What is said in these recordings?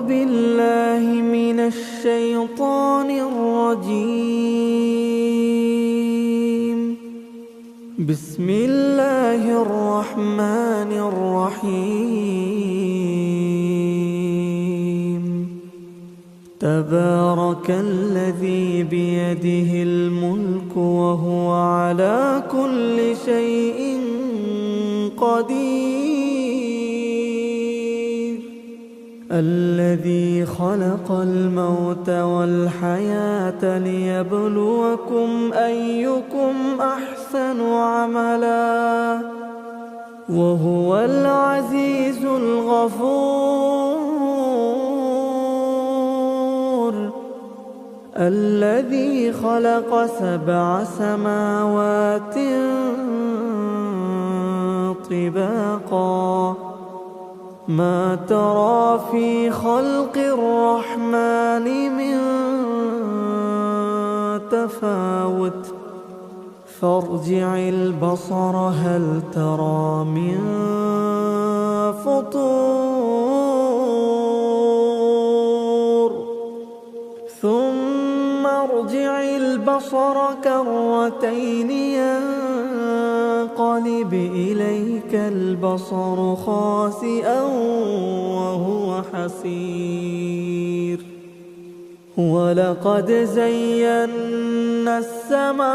بالله من الشيطان الرجيم. بسم الله الرحمن الرحيم. تبارك الذي بيده الملك وهو على كل شيء قدير. الذي خلق الموت والحياة ليبلوكم أيكم أحسن عملا وهو العزيز الغفور. الذي خلق 7 سماوات طباقا ما ترى في خلق الرحمن من تفاوت فارجع البصر هل ترى من فطور ثم ارجع البصر كرتين ينقلب إليك البصر خاسئا وهو حسير. ولقد زينا السماء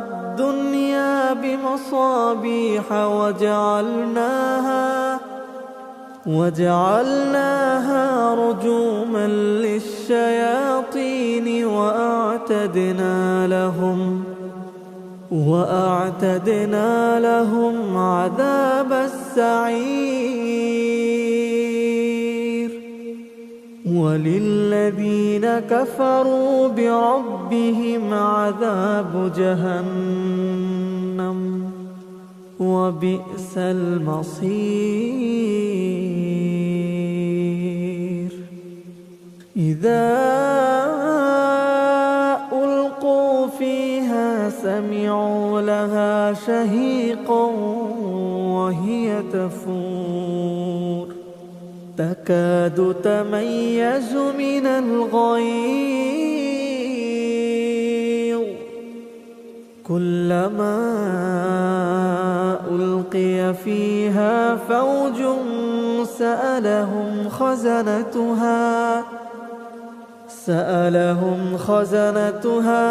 الدنيا بمصابيح وجعلناها رجوما للشياطين وأعتدنا لهم عذاب السعير. وللذين كفروا بربهم عذاب جهنم وبئس المصير. إذا ألقوا فيها سمعوا لها شهيقا وهي تفور تكاد تميز من الغيظ كلما ألقي فيها فوج سألهم خزنتها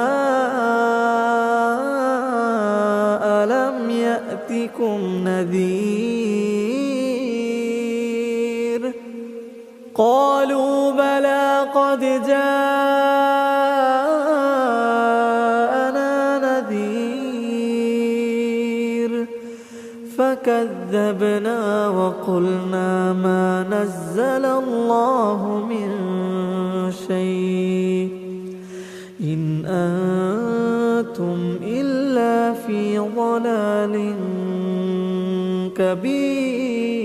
ألم يأتكم نذير قالوا بلى قد جاءنا نذير فكذبنا وقلنا ما نزل الله من شيء إن أنتم إلا في ضلال كبير.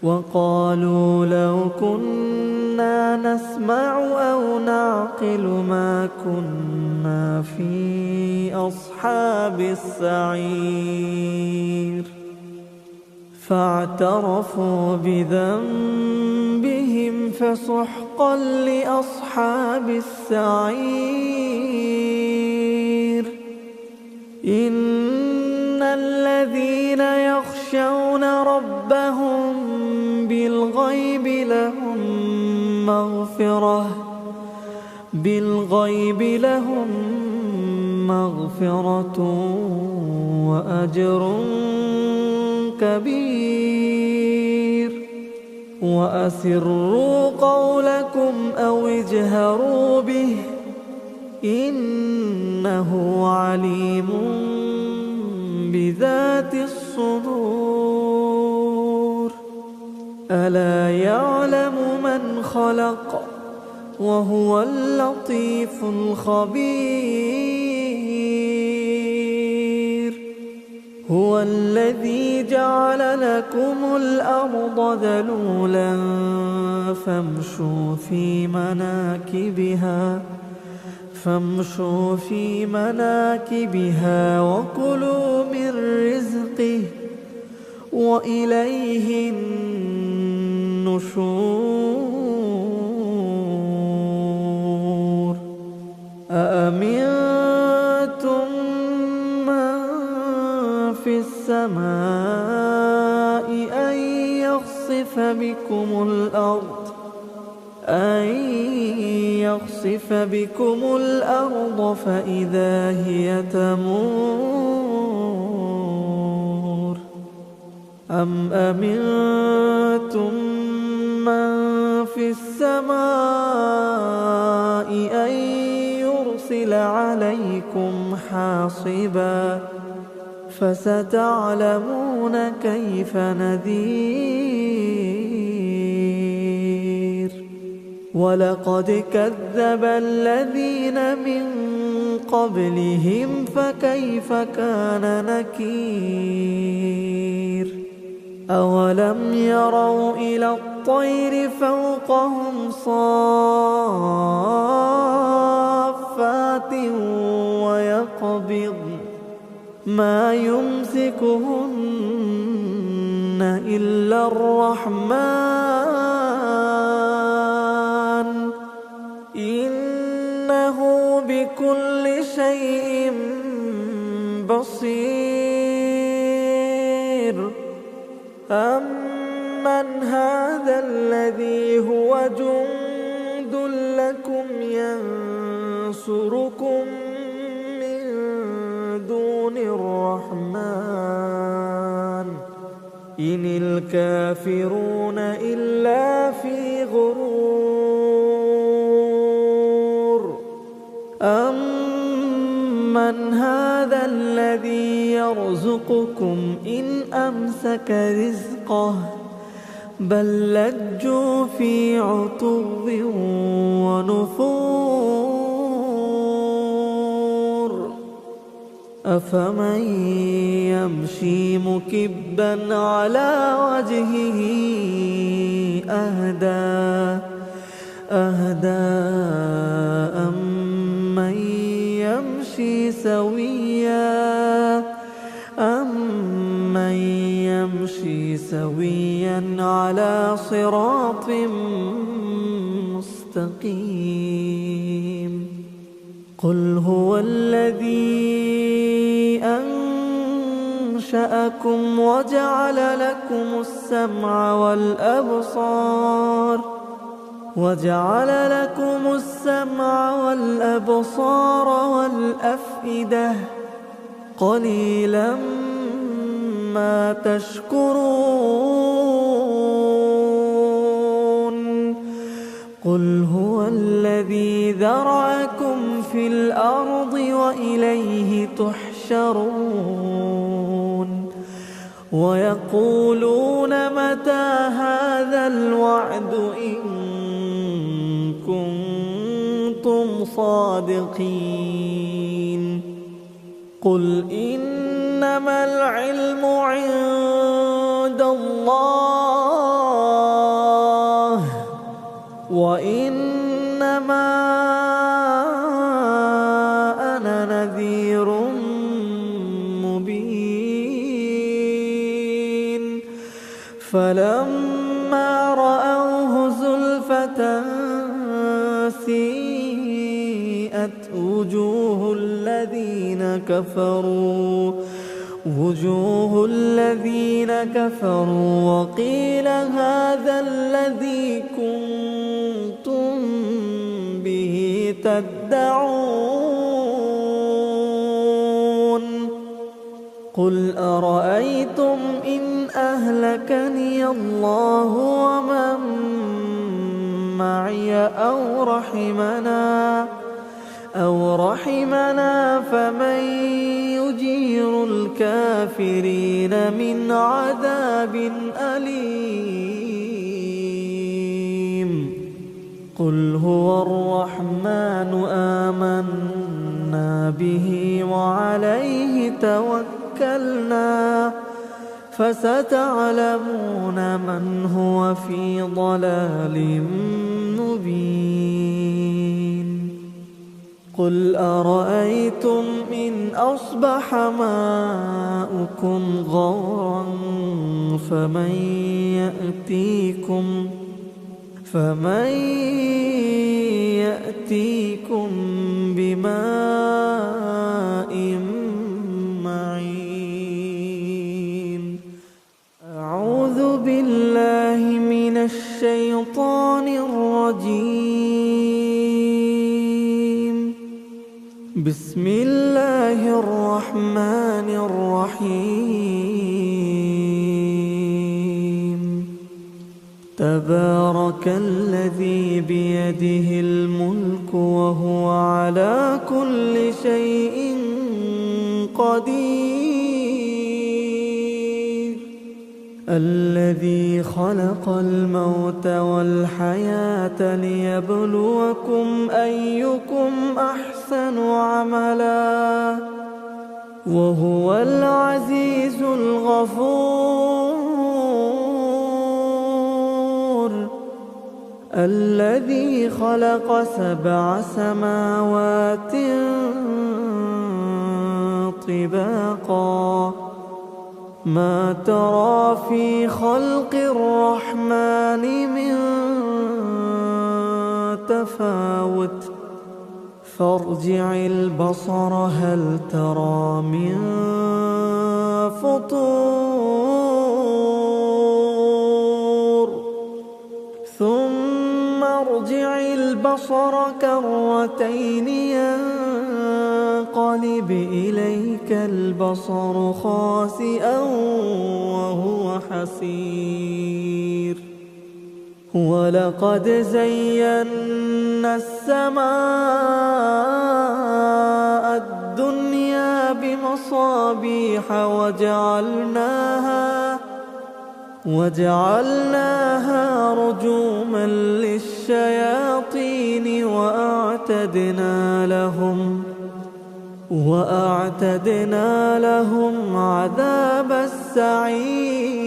وقالوا لو كنا نسمع أو نعقل ما كنا في أصحاب السعير فاعترفوا بذنبهم فسحقا لأصحاب السعير. إن الذين يخشون ربهم بالغيب لهم مغفرة وأجر كبير. وأسروا قولكم أو اجهروا به إنه عليم بذات الصدور. ألا يعلم من خلق وهو اللطيف الخبير. هو الذي جعل لكم الأرض ذلولا فامشوا في مناكبها وكلوا من رزقه وإليه النشور أأمنتم من في السماء أن يخسف بكم الأرض فإذا هي تمور أم أمنتم من في السماء أن يرسل عليكم حاصبا فستعلمون كيف نذير ولقد كذب الذين من قبلهم فكيف كان نكير أولم يروا إلى الطير فوقهم صافات ويقبضن ما يمسكهن إلا الرحمن إنه بكل شيء بصير أمن هذا الذي هو جند لكم ينصركم من دون الرحمن إن الكافرون إلا في غرور أمن هذا الذي يرزقكم إن أمسك رزقه بل لجوا في عتو ونفور أفمن يمشي مكبا على وجهه أهدى أمن يمشي سويا على صراط مستقيم قل هو الذي أنشأكم وجعل لكم السمع والأبصار والأفئدة قليلا ما تشكرون قل هو الذي ذرأكم في الأرض وإليه تحشرون ويقولون متى هذا الوعد إن كنتم صادقين قل إنما العلم عند الله وإنما أنا نذير مبين فلما رأوه زلفة سيئت وجوه الذين كفروا وقيل هذا الذي كنتم به تدعون قل أرأيتم إن أهلكني الله ومن معي أو رحمنا فمن يجير الكافرين من عذاب أليم قل هو الرحمن آمنا به وعليه توكلنا فستعلمون من هو في ضلال مبين قل أرأيتم إن أصبح ماؤكم غورا فمن يأتيكم بماء معين. أعوذ بالله من الشيطان الرجيم. بسم الله الرحمن الرحيم. تبارك الذي بيده الملك وهو على كل شيء قدير. الذي خلق الموت والحياة ليبلوكم أيكم أحسن عملا وهو العزيز الغفور. الذي خلق 7 سماوات طباقا ما ترى في خلق الرحمن من تفاوت فارجع البصر هل ترى من فطور ثم ارجع البصر كرتين ينقلب إليك البصر خاسئا وهو حسير. ولقد زينا السماء الدنيا بمصابيح وجعلناها رجوما للشياطين وأعتدنا لهم عذاب السعير.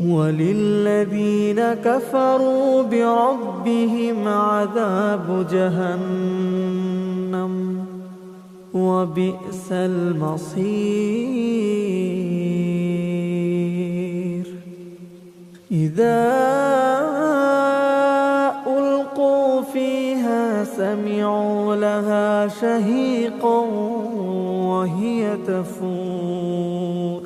وللذين كفروا بربهم عذاب جهنم وبئس المصير. إذا ألقوا فيها سمعوا لها شهيقا وهي تفور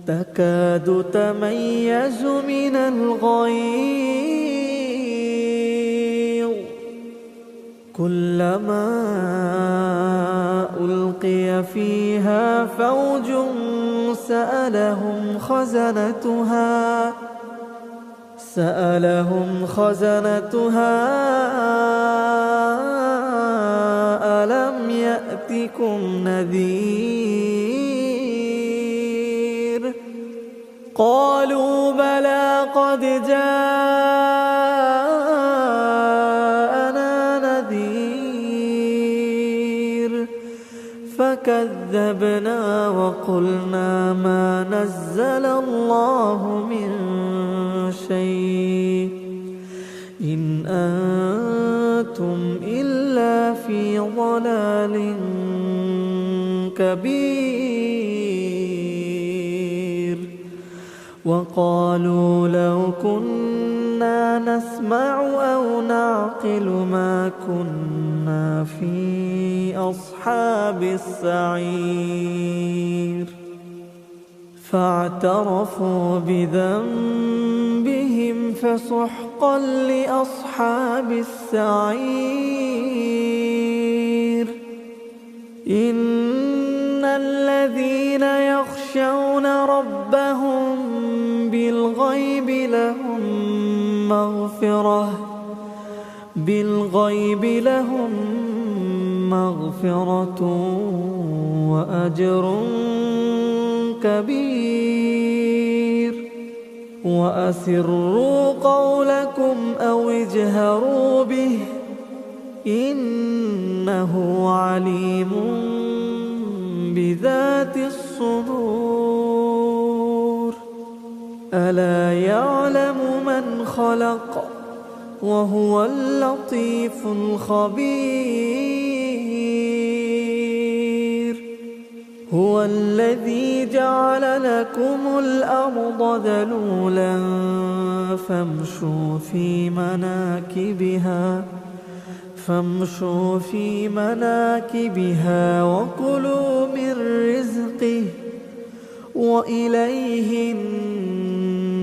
تكاد تميز من الغيظ كلما ألقي فيها فوج سألهم خزنتها ألم يأتكم نذير قالوا بلى قد جاءنا نذير فكذبنا وقلنا ما نزل الله من شيء إن أنتم إلا في ضلال كبير. وقالوا لو كنا نسمع أو نعقل ما كنا في أصحاب السعير فاعترفوا بذنبهم فسحقا لأصحاب السعير. إن الذين يخشون ربهم بالغيب لهم مغفرة وأجر كبير. وأسروا قولكم أو اجهروا به إنه عليم بذات الصدور. ألا يعلم من خلق وهو اللطيف الخبير. هو الذي جعل لكم الأرض ذلولا فامشوا في مناكبها وكلوا من رزقه وإليه النشور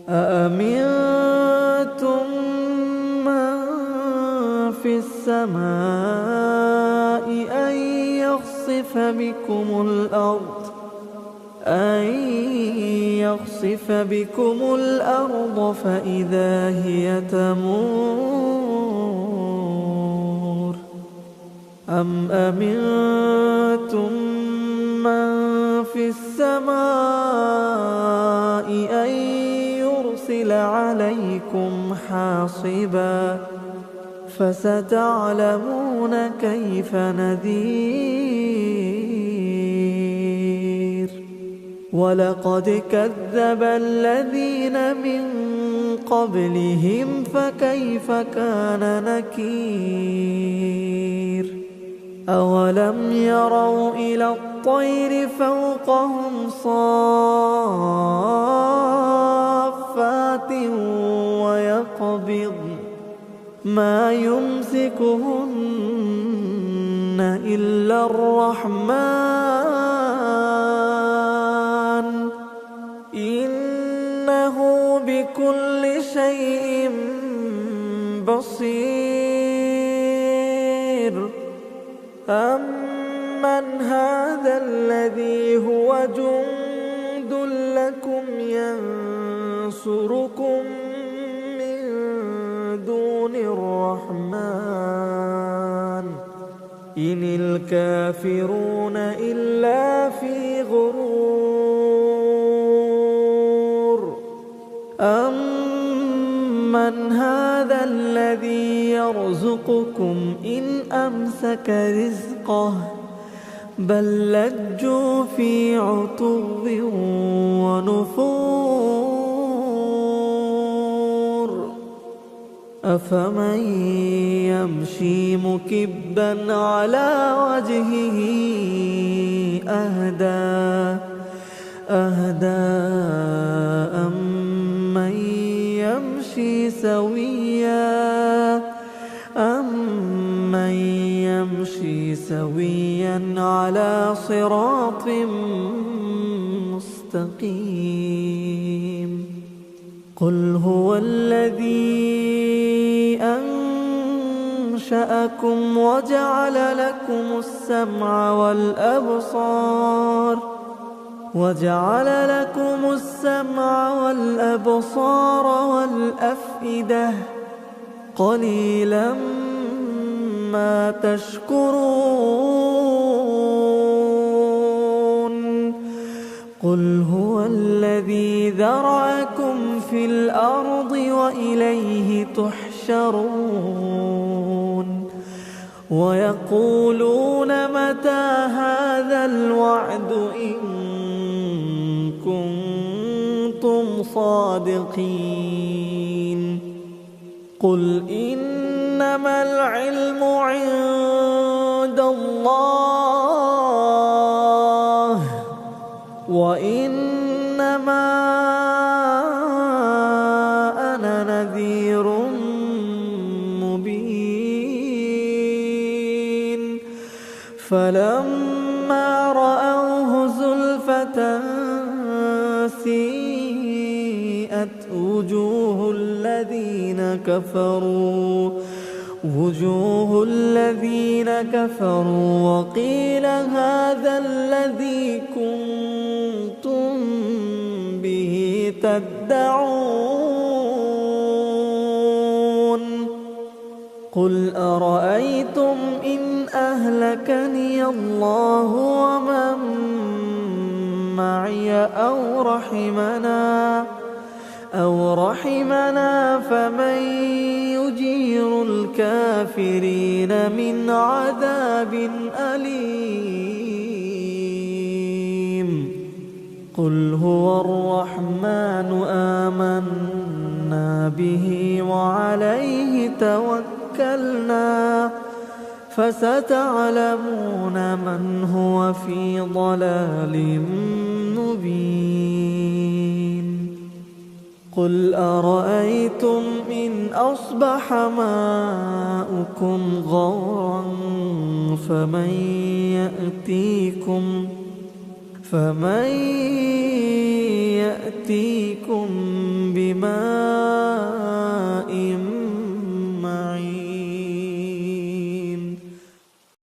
أأمنتم من في السماء أن يخسف بكم الأرض فإذا هي تمور أم أمنتم من في السماء أن يرسل عليكم حاصبا فستعلمون كيف نذير ولقد كذب الذين من قبلهم فكيف كان نكير أولم يروا إلى الطير فوقهم صافات ويقبضن ما يمسكهن إلا الرحمن إنه بكل شيء بصير أمن هذا الذي هو جند لكم ينصركم من دون الرحمن إن الكافرون إلا في غرور أمن هذا الذي يرزقكم إن أمسك رزقه بل لجوا في عتو ونفور أفمن يمشي مكبا على وجهه أهدى أمن يمشي سويا على صراط مستقيم قل هو الذي أنشأكم وجعل لكم السمع والأبصار والأفئدة قليلا ما تشكرون قل هو الذي ذرأكم في الأرض وإليه تحشرون ويقولون متى هذا الوعد إن كنتم صادقين قل إنما العلم عند الله وإنما أنا نذير مبين فلما رأوه زلفة سيئت وجوه الذين كفروا وقيل هذا الذي كنتم به تدعون قل أرأيتم إن أهلكني الله ومن معي أو رحمنا فمن يجير الكافرين من عذاب أليم قل هو الرحمن آمنا به وعليه توكلنا توكلنا فستعلمون من هو في ضلال مبين قل أرأيتم إن أصبح ماؤكم غورا فمن يأتيكم بماء